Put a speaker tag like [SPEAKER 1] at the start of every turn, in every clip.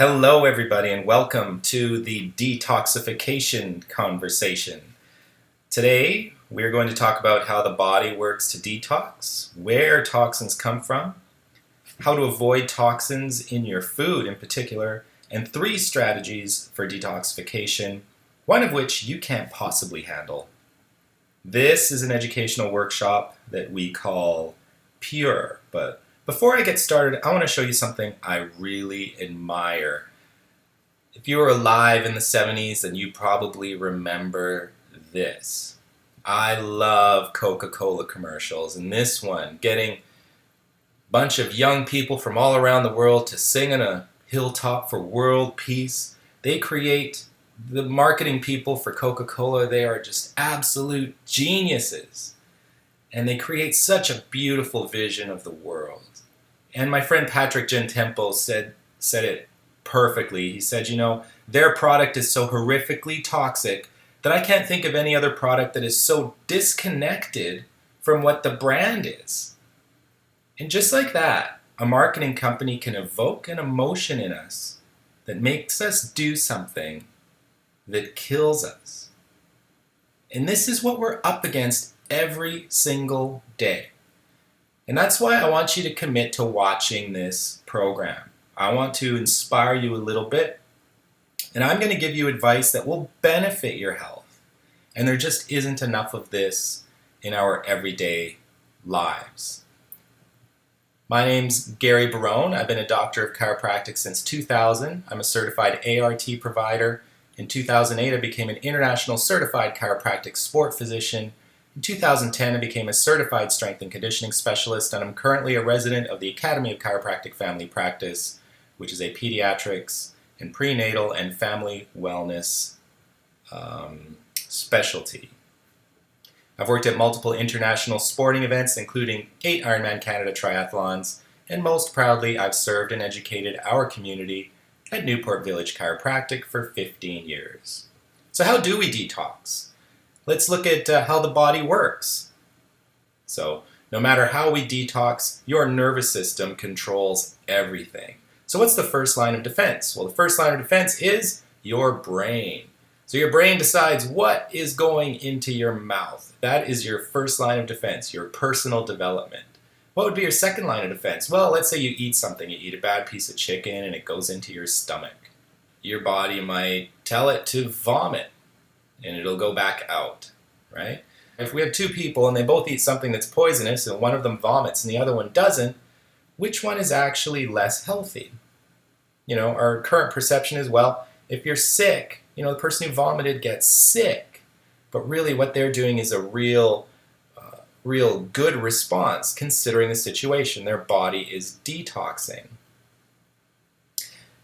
[SPEAKER 1] Hello, everybody, and welcome to the detoxification conversation. Today, we're going to talk about how the body works to detox, where toxins come from, how to avoid toxins in your food in particular, and 3 strategies for detoxification, one of which you can't possibly handle. This is an educational workshop that we call Pure, but before I get started, I want to show you something I really admire. If you were alive in the 70s, then you probably remember this. I love Coca-Cola commercials, and this one, getting a bunch of young people from all around the world to sing on a hilltop for world peace. They create, the marketing people for Coca-Cola, they are just absolute geniuses. And they create such a beautiful vision of the world. And my friend Patrick Gentempo said it perfectly. He said, their product is so horrifically toxic that I can't think of any other product that is so disconnected from what the brand is. And just like that, a marketing company can evoke an emotion in us that makes us do something that kills us. And this is what we're up against every single day. And that's why I want you to commit to watching this program. I want to inspire you a little bit, and I'm going to give you advice that will benefit your health. And there just isn't enough of this in our everyday lives. My name's Gary Barone. I've been a doctor of chiropractic since 2000. I'm a certified ART provider. In 2008, I became an international certified chiropractic sport physician. In 2010, I became a certified strength and conditioning specialist, and I'm currently a resident of the Academy of Chiropractic Family Practice, which is a pediatrics and prenatal and family wellness specialty. I've worked at multiple international sporting events, including 8 Ironman Canada triathlons, and most proudly, I've served and educated our community at Newport Village Chiropractic for 15 years. So how do we detox? Let's look at how the body works. So, no matter how we detox, your nervous system controls everything. So what's the first line of defense? Well, the first line of defense is your brain. So your brain decides what is going into your mouth. That is your first line of defense, your personal development. What would be your second line of defense? Well, let's say you eat something. You eat a bad piece of chicken and it goes into your stomach. Your body might tell it to vomit, and it'll go back out, right? If we have 2 people and they both eat something that's poisonous and one of them vomits and the other one doesn't, which one is actually less healthy? Our current perception is, well, if you're sick, the person who vomited gets sick, but really what they're doing is a real good response considering the situation. Their body is detoxing.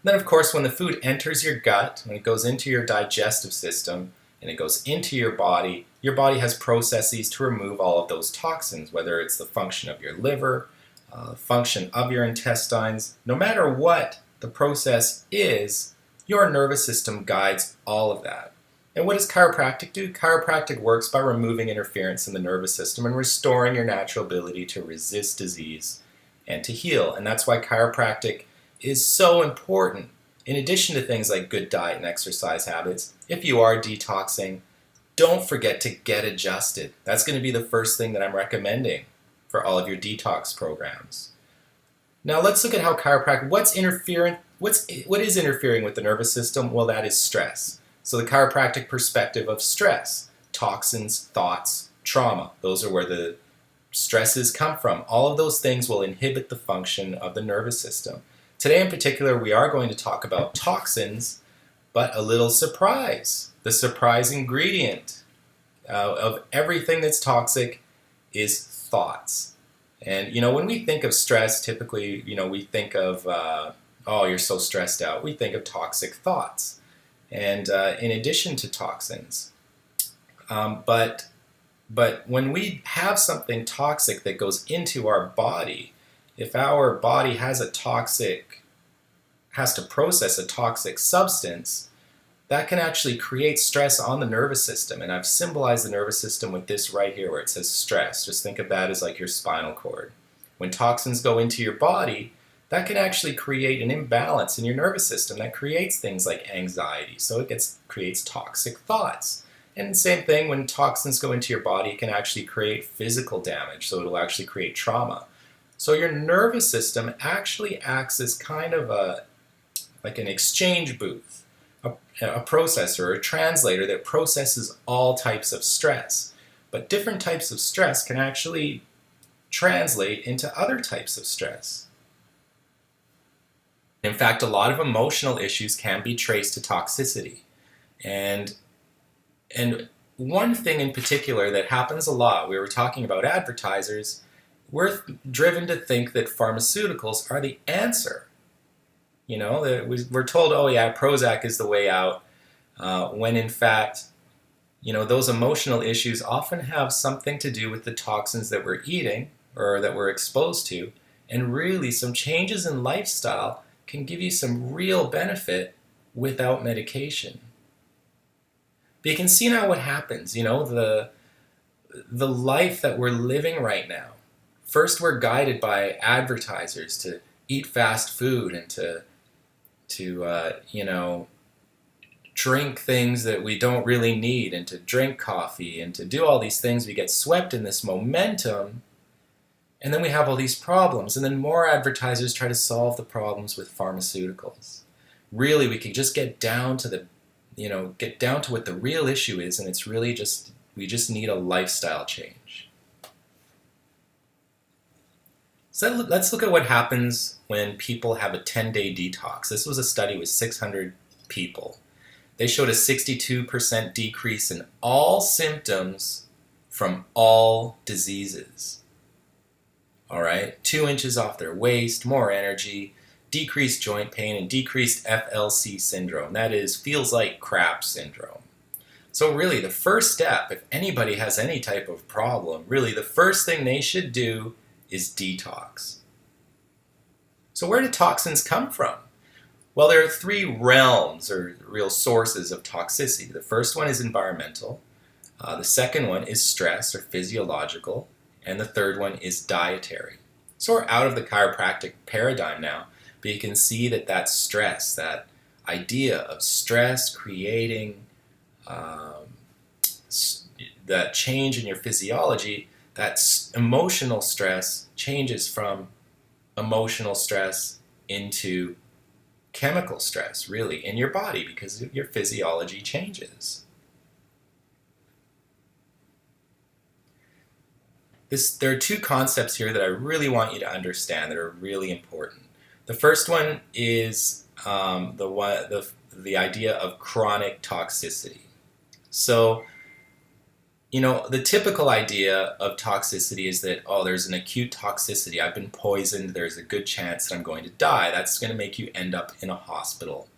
[SPEAKER 1] Then, of course, when the food enters your gut, when it goes into your digestive system, and it goes into your body has processes to remove all of those toxins, whether it's the function of your liver, function of your intestines. No matter what the process is, your nervous system guides all of that. And what does chiropractic do? Chiropractic works by removing interference in the nervous system and restoring your natural ability to resist disease and to heal. And that's why chiropractic is so important. In addition to things like good diet and exercise habits, if you are detoxing, don't forget to get adjusted. That's going to be the first thing that I'm recommending for all of your detox programs. Now let's look at how chiropractic, what is interfering with the nervous system? Well, that is stress. So the chiropractic perspective of stress, toxins, thoughts, trauma, those are where the stresses come from. All of those things will inhibit the function of the nervous system. Today in particular, we are going to talk about toxins, but a little surprise. The surprise ingredient of everything that's toxic is thoughts. And, when we think of stress, typically, we think of, oh, you're so stressed out. We think of toxic thoughts. And in addition to toxins, but when we have something toxic that goes into our body, if our body has to process a toxic substance, that can actually create stress on the nervous system. And I've symbolized the nervous system with this right here where it says stress. Just think of that as like your spinal cord. When toxins go into your body, that can actually create an imbalance in your nervous system that creates things like anxiety. So it creates toxic thoughts. And same thing, when toxins go into your body, it can actually create physical damage. So it'll actually create trauma. So your nervous system actually acts as kind of like an exchange booth, a processor or a translator that processes all types of stress. But different types of stress can actually translate into other types of stress. In fact, a lot of emotional issues can be traced to toxicity. And one thing in particular that happens a lot, we were talking about advertisers, we're driven to think that pharmaceuticals are the answer. You know, we're told, oh yeah, Prozac is the way out, when in fact, you know, those emotional issues often have something to do with the toxins that we're eating or that we're exposed to, and really some changes in lifestyle can give you some real benefit without medication. But you can see now what happens, you know, the life that we're living right now. First, we're guided by advertisers to eat fast food and to you know, drink things that we don't really need, and to drink coffee and to do all these things. We get swept in this momentum, and then we have all these problems, and then more advertisers try to solve the problems with pharmaceuticals. Really, we can just get down to what the real issue is, and it's really just, we just need a lifestyle change. So let's look at what happens when people have a 10-day detox. This was a study with 600 people. They showed a 62% decrease in all symptoms from all diseases. All right, 2 inches off their waist, more energy, decreased joint pain, and decreased FLC syndrome. That is, feels like crap syndrome. So really, the first step, if anybody has any type of problem, really the first thing they should do is detox. So where do toxins come from? Well, there are 3 realms or real sources of toxicity. The first one is environmental. The second one is stress or physiological. And the third one is dietary. So we're out of the chiropractic paradigm now, but you can see that stress, that idea of stress creating that change in your physiology, that emotional stress changes from emotional stress into chemical stress, really, in your body, because your physiology changes. There are 2 concepts here that I really want you to understand that are really important. The first one is the idea of chronic toxicity. So, you know, the typical idea of toxicity is that, oh, there's an acute toxicity. I've been poisoned. There's a good chance that I'm going to die. That's going to make you end up in a hospital.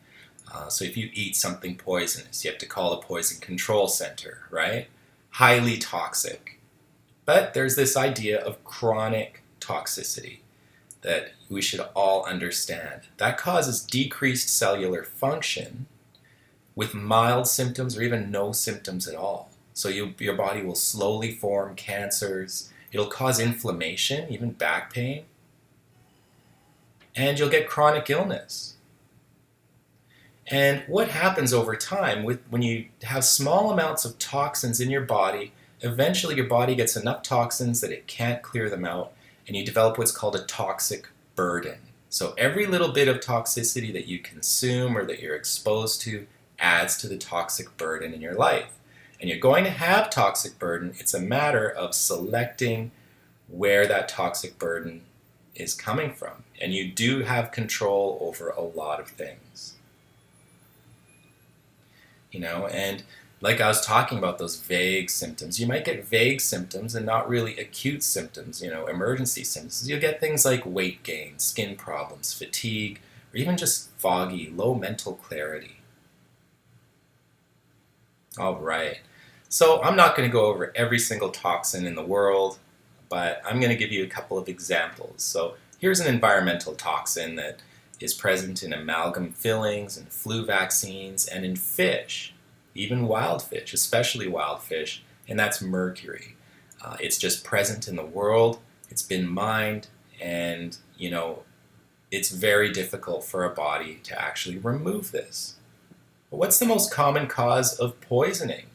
[SPEAKER 1] So if you eat something poisonous, you have to call the poison control center, right? Highly toxic. But there's this idea of chronic toxicity that we should all understand. That causes decreased cellular function with mild symptoms or even no symptoms at all. So your body will slowly form cancers. It'll cause inflammation, even back pain. And you'll get chronic illness. And what happens over time when you have small amounts of toxins in your body, eventually your body gets enough toxins that it can't clear them out, and you develop what's called a toxic burden. So every little bit of toxicity that you consume or that you're exposed to adds to the toxic burden in your life. And you're going to have toxic burden. It's a matter of selecting where that toxic burden is coming from. And you do have control over a lot of things. You know, and like I was talking about those vague symptoms, you might get vague symptoms and not really acute symptoms, you know, emergency symptoms. You'll get things like weight gain, skin problems, fatigue, or even just foggy, low mental clarity. All right. So I'm not going to go over every single toxin in the world, but I'm going to give you a couple of examples. So here's an environmental toxin that is present in amalgam fillings and flu vaccines and in fish, even wild fish, especially wild fish, and that's mercury. It's just present in the world. It's been mined, and, you know, it's very difficult for a body to actually remove this. But what's the most common cause of poisoning?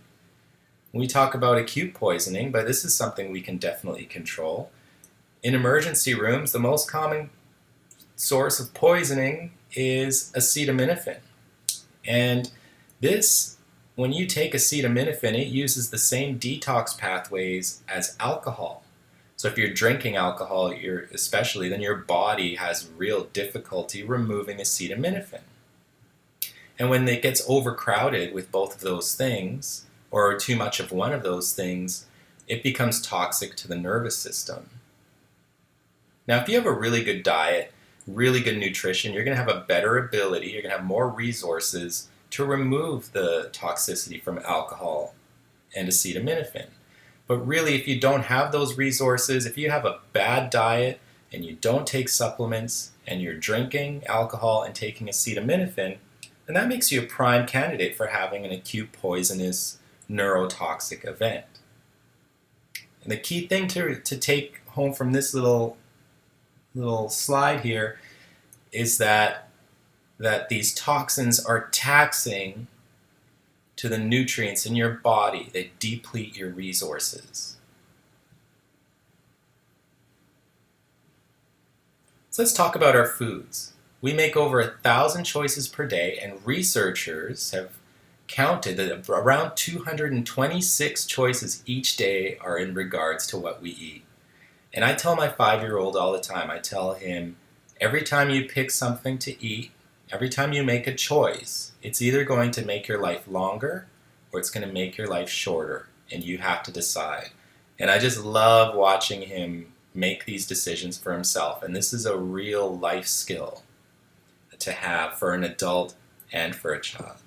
[SPEAKER 1] We talk about acute poisoning, but this is something we can definitely control. In emergency rooms, the most common source of poisoning is acetaminophen. And this, when you take acetaminophen, it uses the same detox pathways as alcohol. So if you're drinking alcohol, especially, then your body has real difficulty removing acetaminophen. And when it gets overcrowded with both of those things, or too much of one of those things, it becomes toxic to the nervous system. Now, if you have a really good diet, really good nutrition, you're going to have a better ability, you're going to have more resources to remove the toxicity from alcohol and acetaminophen. But really, if you don't have those resources, if you have a bad diet and you don't take supplements and you're drinking alcohol and taking acetaminophen, then that makes you a prime candidate for having an acute poisonous neurotoxic event. And the key thing to take home from this little slide here is that these toxins are taxing to the nutrients in your body that deplete your resources. So let's talk about our foods. We make over 1,000 choices per day, and researchers have counted that around 226 choices each day are in regards to what we eat. And I tell my 5-year-old all the time, I tell him, every time you pick something to eat, every time you make a choice, it's either going to make your life longer or it's going to make your life shorter, and you have to decide. And I just love watching him make these decisions for himself, and this is a real life skill to have for an adult and for a child.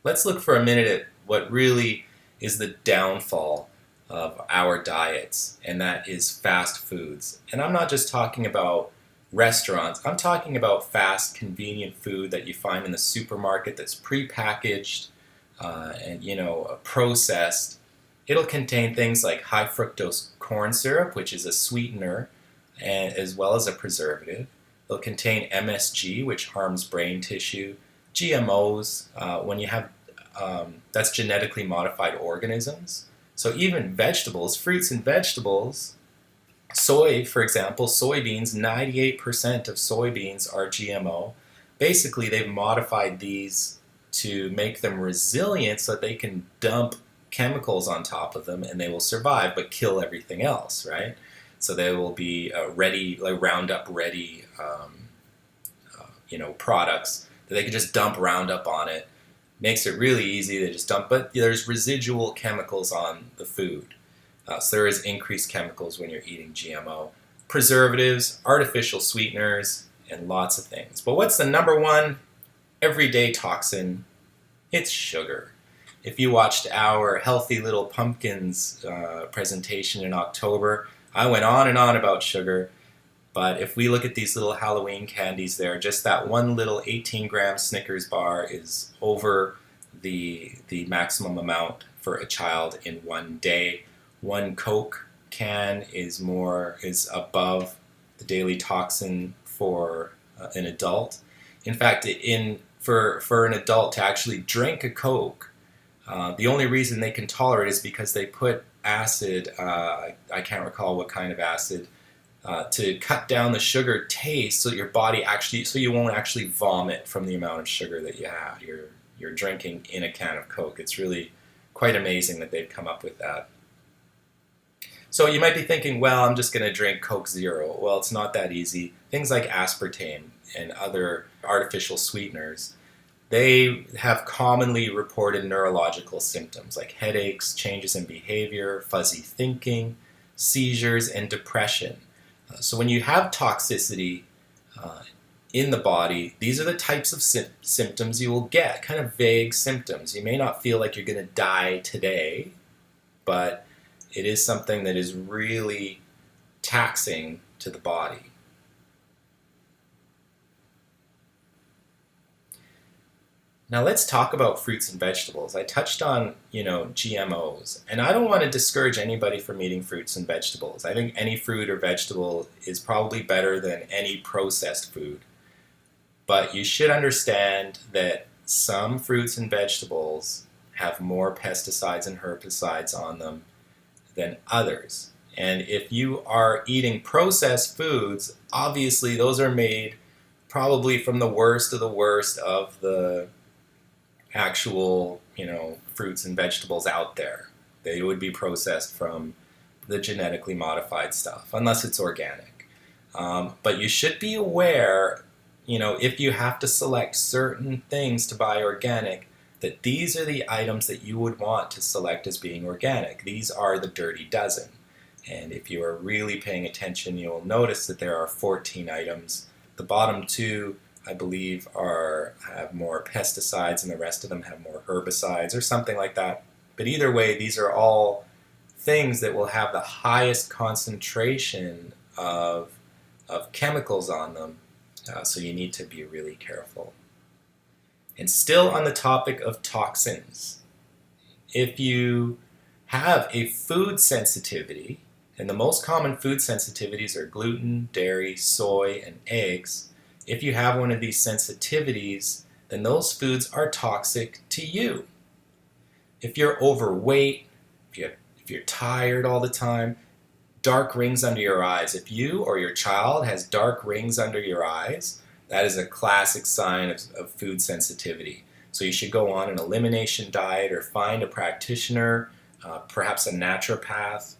[SPEAKER 1] Let's look for a minute at what really is the downfall of our diets, and that is fast foods. And I'm not just talking about restaurants, I'm talking about fast, convenient food that you find in the supermarket that's prepackaged and processed. It'll contain things like high fructose corn syrup, which is a sweetener, and as well as a preservative. It'll contain MSG, which harms brain tissue. GMOs, when you have that's genetically modified organisms. So even vegetables, fruits and vegetables, soy, for example, soybeans, 98% of soybeans are GMO. Basically, they've modified these to make them resilient so that they can dump chemicals on top of them and they will survive but kill everything else, right? So they will be ready, like Roundup ready, products that they can just dump Roundup on it. Makes it really easy. They just dump, but there's residual chemicals on the food. So there is increased chemicals when you're eating GMO. Preservatives, artificial sweeteners, and lots of things. But what's the number one everyday toxin? It's sugar. If you watched our Healthy Little Pumpkins presentation in October, I went on and on about sugar. But if we look at these little Halloween candies there, just that one little 18-gram Snickers bar is over the maximum amount for a child in one day. One Coke can is above the daily toxin for an adult. In fact, for an adult to actually drink a Coke, the only reason they can tolerate it is because they put acid, I can't recall what kind of acid, to cut down the sugar taste so you won't actually vomit from the amount of sugar that you're drinking in a can of Coke. It's really quite amazing that they've come up with that. So you might be thinking, well, I'm just going to drink Coke Zero. Well, it's not that easy. Things like aspartame and other artificial sweeteners, they have commonly reported neurological symptoms like headaches, changes in behavior, fuzzy thinking, seizures, and depression. So when you have toxicity in the body, these are the types of symptoms you will get, kind of vague symptoms. You may not feel like you're going to die today, but it is something that is really taxing to the body. Now let's talk about fruits and vegetables. I touched on, GMOs, and I don't want to discourage anybody from eating fruits and vegetables. I think any fruit or vegetable is probably better than any processed food. But you should understand that some fruits and vegetables have more pesticides and herbicides on them than others. And if you are eating processed foods, obviously those are made probably from the worst of the actual, fruits and vegetables out there. They would be processed from the genetically modified stuff, unless it's organic. But you should be aware, if you have to select certain things to buy organic, that these are the items that you would want to select as being organic. These are the dirty dozen. And if you are really paying attention, you'll notice that there are 14 items. The bottom two, I believe, have more pesticides, and the rest of them have more herbicides or something like that. But either way, these are all things that will have the highest concentration of chemicals on them, so you need to be really careful. And still on the topic of toxins, if you have a food sensitivity, and the most common food sensitivities are gluten, dairy, soy, and eggs. If you have one of these sensitivities, then those foods are toxic to you. If you're overweight, if you're tired all the time, dark rings under your eyes. If you or your child has dark rings under your eyes, that is a classic sign of food sensitivity. So you should go on an elimination diet or find a practitioner, perhaps a naturopath,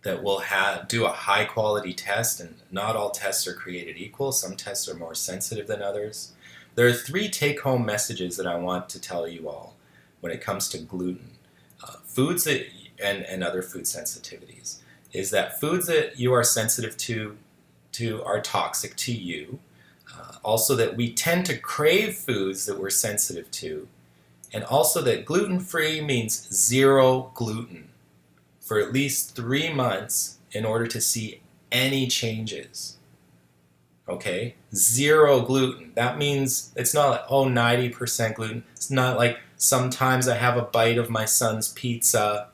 [SPEAKER 1] that will do a high quality test, and not all tests are created equal. Some tests are more sensitive than others. There are 3 take-home messages that I want to tell you all when it comes to gluten. Foods that, and other food sensitivities, is that foods that you are sensitive to are toxic to you. Also that we tend to crave foods that we're sensitive to. And also that gluten-free means 0 gluten for at least 3 months in order to see any changes. Okay? 0 gluten. That means it's not like, 90% gluten. It's not like sometimes I have a bite of my son's pizza.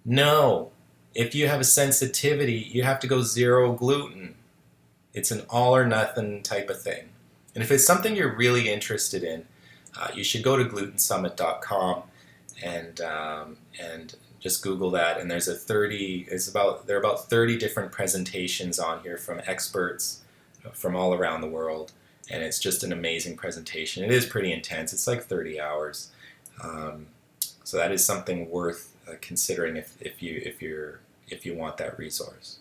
[SPEAKER 1] No. If you have a sensitivity, you have to go 0 gluten. It's an all or nothing type of thing. And if it's something you're really interested in, you should go to glutensummit.com and just Google that, and there's there are about 30 different presentations on here from experts from all around the world, and it's just an amazing presentation. It is pretty intense. It's like 30 hours. So that is something worth considering if you want that resource.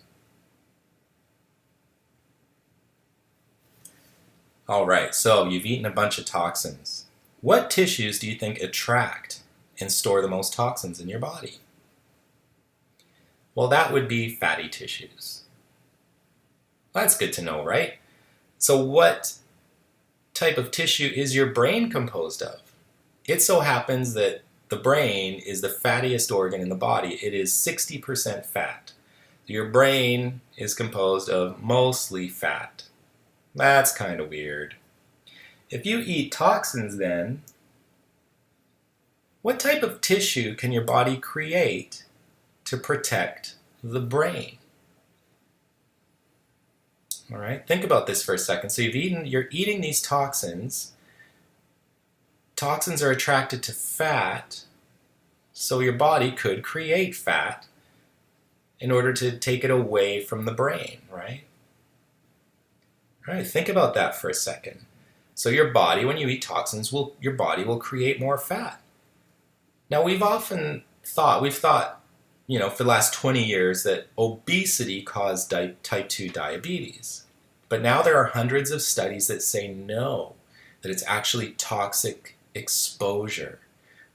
[SPEAKER 1] All right, so you've eaten a bunch of toxins. What tissues do you think attract and store the most toxins in your body? Well, that would be fatty tissues. That's good to know, right? So what type of tissue is your brain composed of? It so happens that the brain is the fattiest organ in the body. It is 60% fat. Your brain is composed of mostly fat. That's kind of weird. If you eat toxins then, what type of tissue can your body create to protect the brain? All right, think about this for a second. So you're eating these toxins. Toxins are attracted to fat, so your body could create fat in order to take it away from the brain, right? All right, think about that for a second. So your body, when you eat toxins, your body will create more fat. Now we've thought, for the last 20 years that obesity caused type 2 diabetes. But now there are hundreds of studies that say no, that it's actually toxic exposure.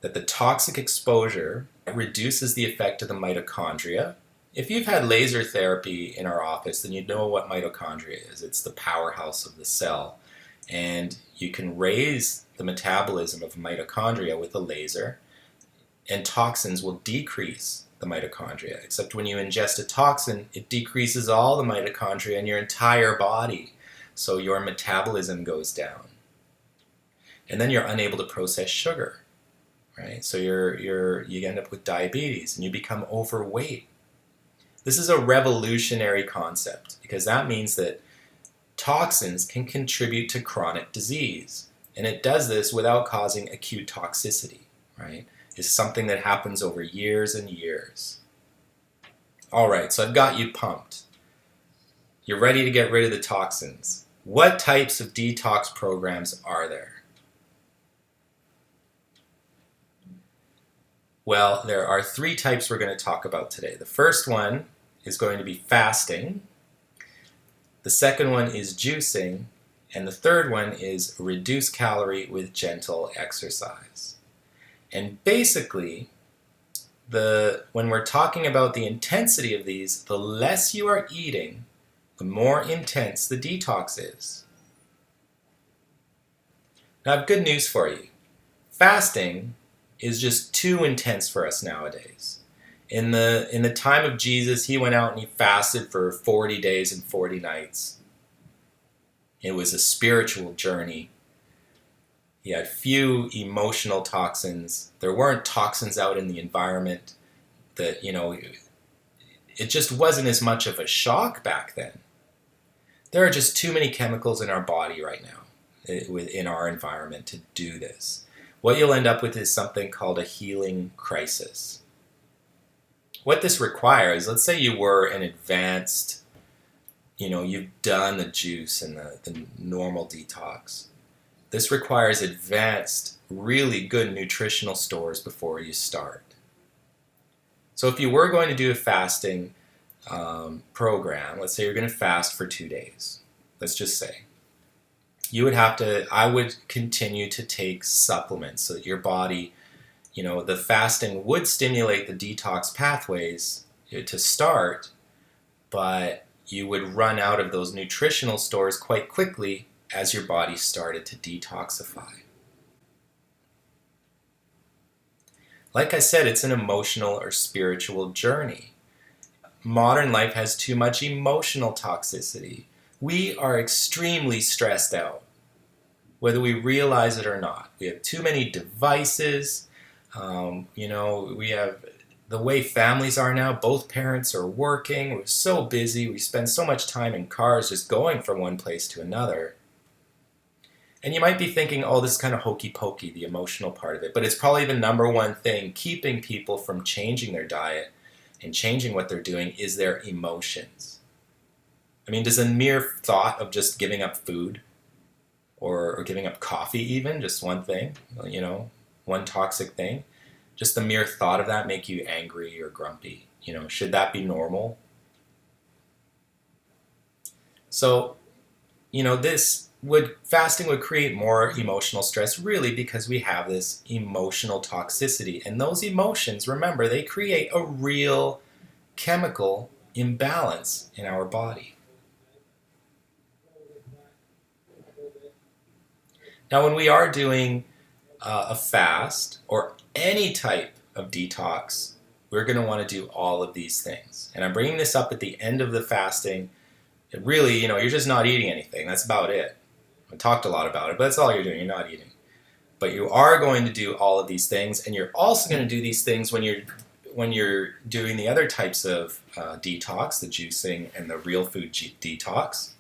[SPEAKER 1] That the toxic exposure reduces the effect of the mitochondria. If you've had laser therapy in our office, then you know what mitochondria is. It's the powerhouse of the cell. And you can raise the metabolism of mitochondria with a laser, and toxins will decrease the mitochondria. Except when you ingest a toxin, it decreases all the mitochondria in your entire body, so your metabolism goes down. And then you're unable to process sugar, right? So you end up with diabetes and you become overweight. This is a revolutionary concept because that means that toxins can contribute to chronic disease. And it does this without causing acute toxicity, right? It's something that happens over years and years. All right, so I've got you pumped. You're ready to get rid of the toxins. What types of detox programs are there? Well, there are 3 types we're going to talk about today. The first one is going to be fasting. The second one is juicing. And the third one is reduced calorie with gentle exercise. And basically, when we're talking about the intensity of these, the less you are eating, the more intense the detox is. Now I have good news for you. Fasting is just too intense for us nowadays. In the time of Jesus, he went out and he fasted for 40 days and 40 nights. It was a spiritual journey. He had few emotional toxins. There weren't toxins out in the environment that, it just wasn't as much of a shock back then. There are just too many chemicals in our body right now, in our environment, to do this. What you'll end up with is something called a healing crisis. What this requires, let's say you were an advanced, you've done the juice and the normal detox. This requires advanced, really good nutritional stores before you start. So if you were going to do a fasting program, let's say you're going to fast for 2 days, let's just say, I would continue to take supplements so that your body, the fasting would stimulate the detox pathways to start, but you would run out of those nutritional stores quite quickly as your body started to detoxify. Like I said, it's an emotional or spiritual journey. Modern life has too much emotional toxicity. We are extremely stressed out, whether we realize it or not. We have too many devices. We have the way families are now. Both parents are working. We're so busy. We spend so much time in cars just going from one place to another. And you might be thinking, oh, this is kind of hokey pokey, the emotional part of it. But it's probably the number one thing keeping people from changing their diet and changing what they're doing is their emotions. I mean, does a mere thought of just giving up food or giving up coffee even, just one thing, one toxic thing, just the mere thought of that make you angry or grumpy? Should that be normal? So, fasting would create more emotional stress really because we have this emotional toxicity. And those emotions, remember, they create a real chemical imbalance in our body. Now, when we are doing a fast or any type of detox, we're going to want to do all of these things. And I'm bringing this up at the end of the fasting. It really, you're just not eating anything. That's about it. I talked a lot about it, but that's all you're doing. You're not eating. But you are going to do all of these things, and you're also going to do these things when you're doing the other types of detox, the juicing and the real food detox.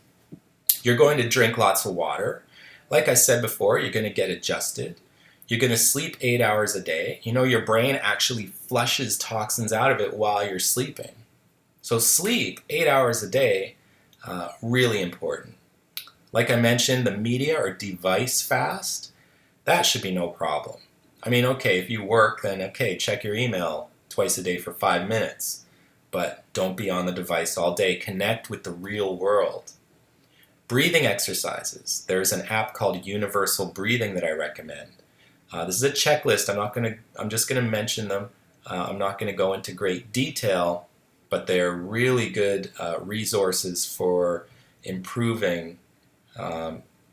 [SPEAKER 1] You're going to drink lots of water. Like I said before, you're going to get adjusted. You're going to sleep 8 hours a day. Your brain actually flushes toxins out of it while you're sleeping. So sleep 8 hours a day, really important. Like I mentioned, the media or device fast, that should be no problem. I mean, okay, if you work, then okay, check your email twice a day for 5 minutes. But don't be on the device all day. Connect with the real world. Breathing exercises. There's an app called Universal Breathing that I recommend. This is a checklist. I'm just going to mention them. I'm not going to go into great detail, but they're really good resources for improving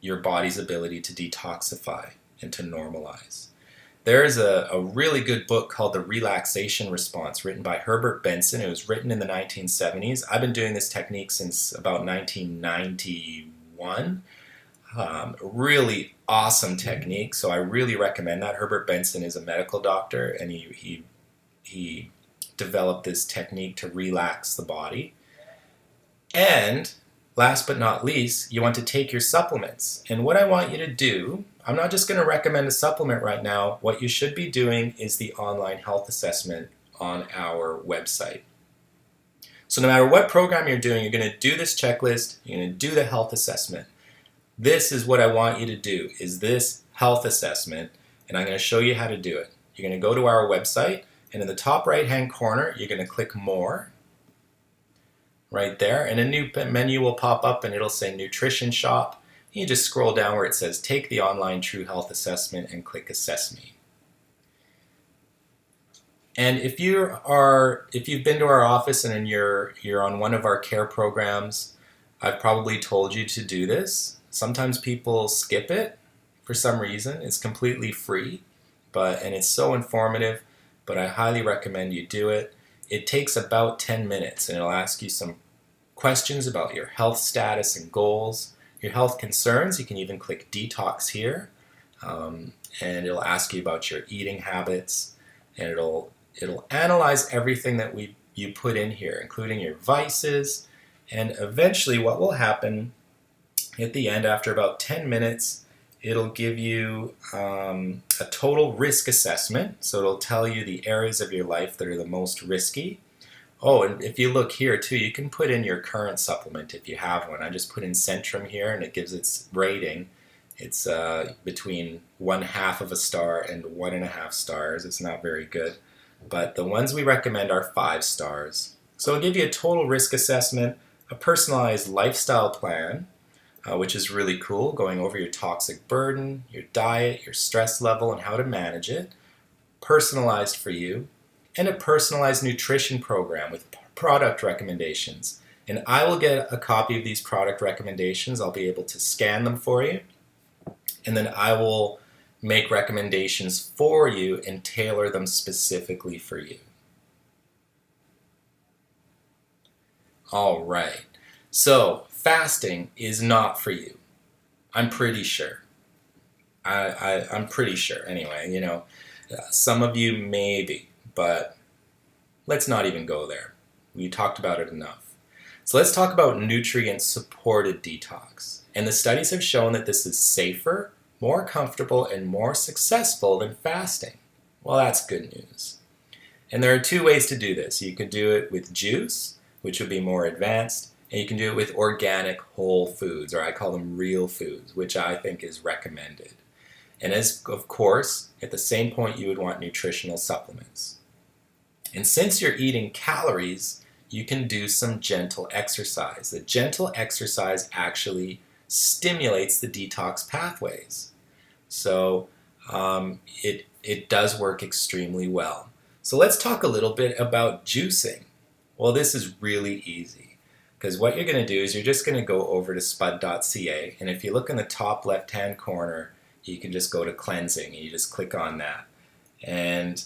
[SPEAKER 1] your body's ability to detoxify and to normalize. There's a really good book called The Relaxation Response, written by Herbert Benson. It was written in the 1970s. I've been doing this technique since about 1991. Really awesome technique, so I really recommend that. Herbert Benson is a medical doctor, and he developed this technique to relax the body. And last but not least, you want to take your supplements. And what I want you to do, I'm not just going to recommend a supplement right now. What you should be doing is the online health assessment on our website. So no matter what program you're doing, you're going to do this checklist, you're going to do the health assessment. This is what I want you to do, is this health assessment, and I'm going to show you how to do it. You're going to go to our website, and in the top right-hand corner, you're going to click More, right there, and a new menu will pop up, and it'll say Nutrition Shop. You just scroll down where it says Take the Online True Health Assessment and click Assess Me. And if you've been to our office and you're on one of our care programs, I've probably told you to do this. Sometimes people skip it for some reason. It's completely free, and it's so informative, but I highly recommend you do it. It takes about 10 minutes, and it'll ask you some questions about your health status and goals, your health concerns. You can even click Detox here, and it'll ask you about your eating habits, and it'll analyze everything that you put in here, including your vices, and eventually what will happen at the end, after about 10 minutes, it'll give you a total risk assessment. So it'll tell you the areas of your life that are the most risky. Oh, and if you look here too, you can put in your current supplement if you have one. I just put in Centrum here, and it gives its rating. It's between 1/2 of a star and 1.5 stars. It's not very good. But the ones we recommend are 5 stars. So it'll give you a total risk assessment, a personalized lifestyle plan, which is really cool, going over your toxic burden, your diet, your stress level, and how to manage it, personalized for you, and a personalized nutrition program with product recommendations. And I will get a copy of these product recommendations. I'll be able to scan them for you, and then I will make recommendations for you and tailor them specifically for you. All right, so fasting is not for you. I'm pretty sure. I'm pretty sure anyway, some of you maybe, but let's not even go there. We talked about it enough. So let's talk about nutrient-supported detox. And the studies have shown that this is safer, more comfortable, and more successful than fasting. Well, that's good news. And there are 2 ways to do this. You could do it with juice, which would be more advanced, and you can do it with organic whole foods, or I call them real foods, which I think is recommended. And as, of course, at the same point you would want nutritional supplements. And since you're eating calories, you can do some gentle exercise. The gentle exercise actually stimulates the detox pathways. So it does work extremely well. So let's talk a little bit about juicing. Well, this is really easy. Because what you're going to do is you're just going to go over to spud.ca, and if you look in the top left-hand corner, you can just go to cleansing, and you just click on that. And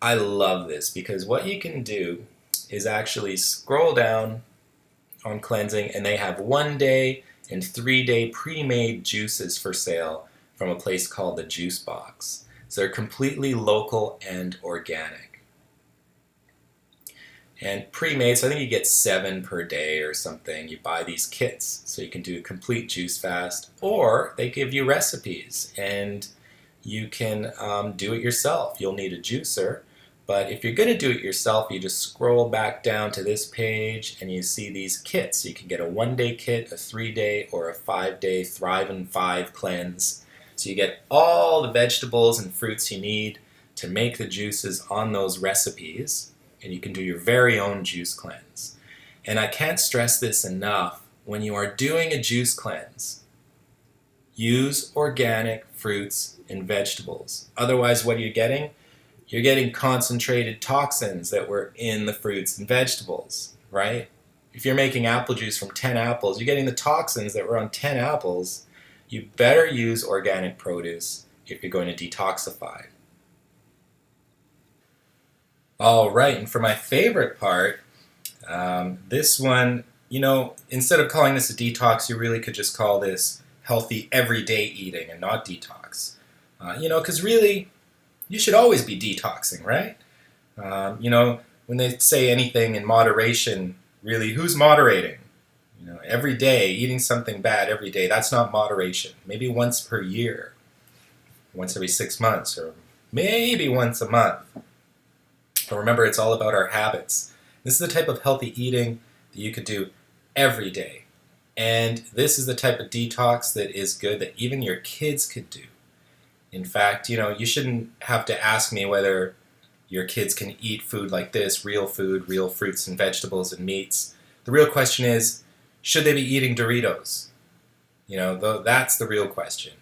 [SPEAKER 1] I love this, because what you can do is actually scroll down on cleansing, and they have 1-day and 3-day pre-made juices for sale from a place called the Juice Box. So they're completely local and organic. And pre-made, so I think you get 7 per day or something. You buy these kits, so you can do a complete juice fast, or they give you recipes, and you can do it yourself. You'll need a juicer, but if you're going to do it yourself, you just scroll back down to this page, and you see these kits. You can get a 1-day kit, a 3-day, or a 5-day Thrive in 5 cleanse. So you get all the vegetables and fruits you need to make the juices on those recipes, and you can do your very own juice cleanse. And I can't stress this enough, when you are doing a juice cleanse, use organic fruits and vegetables. Otherwise, what are you getting? You're getting concentrated toxins that were in the fruits and vegetables, right? If you're making apple juice from 10 apples, you're getting the toxins that were on 10 apples. You better use organic produce if you're going to detoxify. All right, and for my favorite part, this one, instead of calling this a detox, you really could just call this healthy everyday eating and not detox. Because really, you should always be detoxing, right? When they say anything in moderation, really, who's moderating? Every day, eating something bad every day, that's not moderation. Maybe once per year, once every 6 months, or maybe once a month. But remember, it's all about our habits. This is the type of healthy eating that you could do every day. And this is the type of detox that is good that even your kids could do. In fact, you shouldn't have to ask me whether your kids can eat food like this, real food, real fruits and vegetables and meats. The real question is, should they be eating Doritos? That's the real question.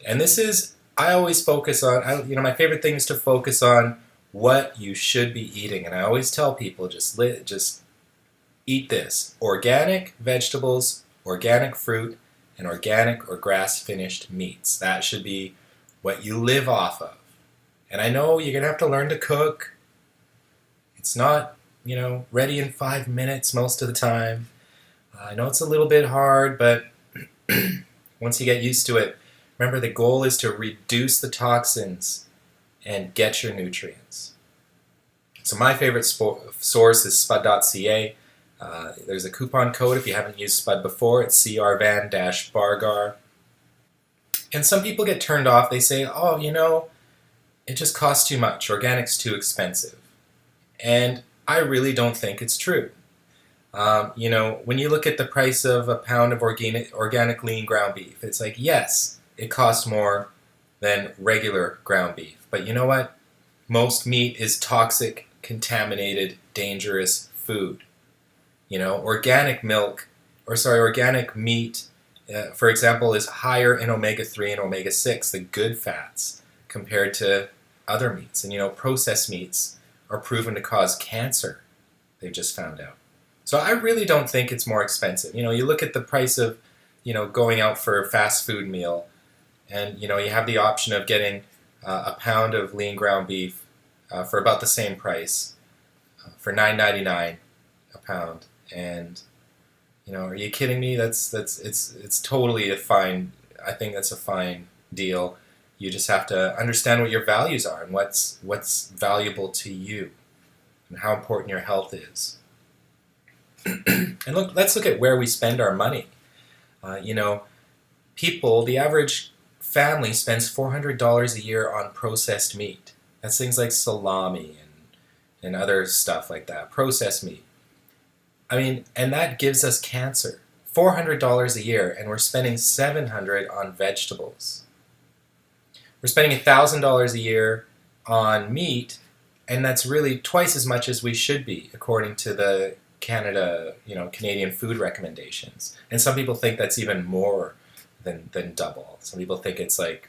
[SPEAKER 1] And this is, I always focus on, my favorite thing is to focus on what you should be eating. And I always tell people, just eat this. Organic vegetables, organic fruit, and organic or grass-finished meats. That should be what you live off of. And I know you're going to have to learn to cook. It's not, ready in 5 minutes most of the time. I know it's a little bit hard, but once you get used to it, remember the goal is to reduce the toxins and get your nutrients. So my favorite source is spud.ca. There's a coupon code if you haven't used Spud before. It's crvan-bargar. And some people get turned off. They say, it just costs too much. Organic's too expensive. And I really don't think it's true. When you look at the price of a pound of organic lean ground beef, it's like, yes, it costs more than regular ground beef. But you know what? Most meat is toxic, contaminated, dangerous food. Organic meat, for example, is higher in omega-3 and omega-6, the good fats, compared to other meats. And, processed meats are proven to cause cancer, they've just found out. So I really don't think it's more expensive. You look at the price of, going out for a fast food meal, and, you have the option of getting a pound of lean ground beef for about the same price, for $9.99 a pound. And, are you kidding me? It's totally a fine, I think that's a fine deal. You just have to understand what your values are and what's valuable to you and how important your health is. And let's look at where we spend our money. The average family spends $400 a year on processed meat. That's things like salami and other stuff like that, processed meat. And that gives us cancer. $400 a year, and we're spending $700 on vegetables. We're spending $1,000 a year on meat, and that's really twice as much as we should be, according to the Canadian food recommendations. And some people think that's even more than double. Some people think it's like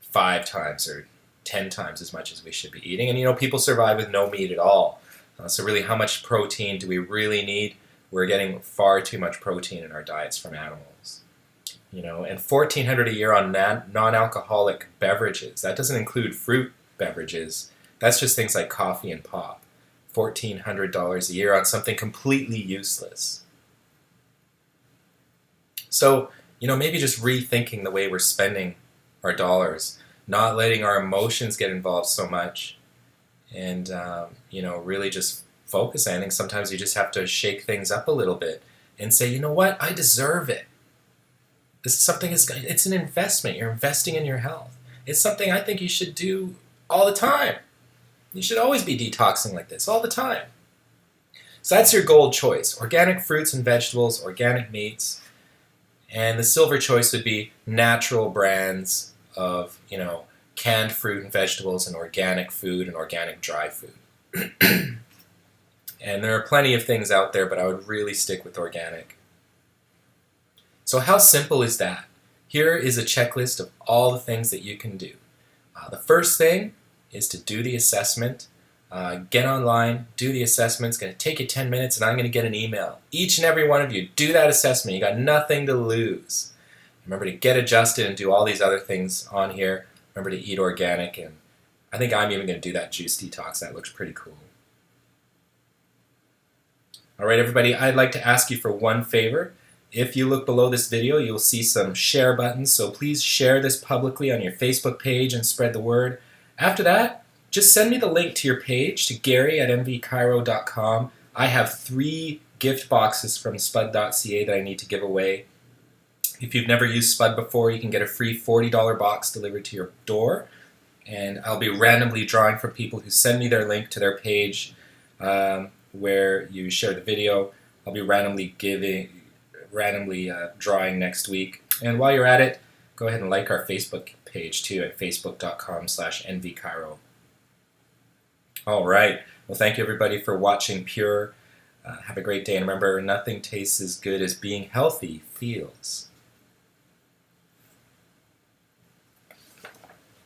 [SPEAKER 1] 5 times or 10 times as much as we should be eating. And people survive with no meat at all. So really, how much protein do we really need? We're getting far too much protein in our diets from animals. And $1,400 a year on non-alcoholic beverages. That doesn't include fruit beverages. That's just things like coffee and pop. $1,400 a year on something completely useless. So, maybe just rethinking the way we're spending our dollars, not letting our emotions get involved so much, and, really just focusing. I think sometimes you just have to shake things up a little bit and say, you know what, I deserve it. This is something, it's an investment. You're investing in your health. It's something I think you should do all the time. You should always be detoxing like this, all the time. So that's your gold choice. Organic fruits and vegetables, organic meats. And the silver choice would be natural brands of, canned fruit and vegetables and organic food and organic dry food. And there are plenty of things out there, but I would really stick with organic. So how simple is that? Here is a checklist of all the things that you can do. The first thing is to do the assessment. Get online, do the assessment. It's going to take you 10 minutes, and I'm going to get an email. Each and every one of you, do that assessment. You got nothing to lose. Remember to get adjusted and do all these other things on here. Remember to eat organic, and I think I'm even going to do that juice detox. That looks pretty cool. All right, everybody, I'd like to ask you for one favor. If you look below this video, you'll see some share buttons, so please share this publicly on your Facebook page and spread the word. After that, just send me the link to your page to gary@mvcairo.com. I have 3 gift boxes from spud.ca that I need to give away. If you've never used Spud before, you can get a free $40 box delivered to your door, and I'll be randomly drawing from people who send me their link to their page where you share the video. I'll be randomly drawing next week. And while you're at it, go ahead and like our Facebook page too at facebook.com/nvcairo. All right. Well, thank you everybody for watching Pure. Have a great day, and remember, nothing tastes as good as being healthy feels.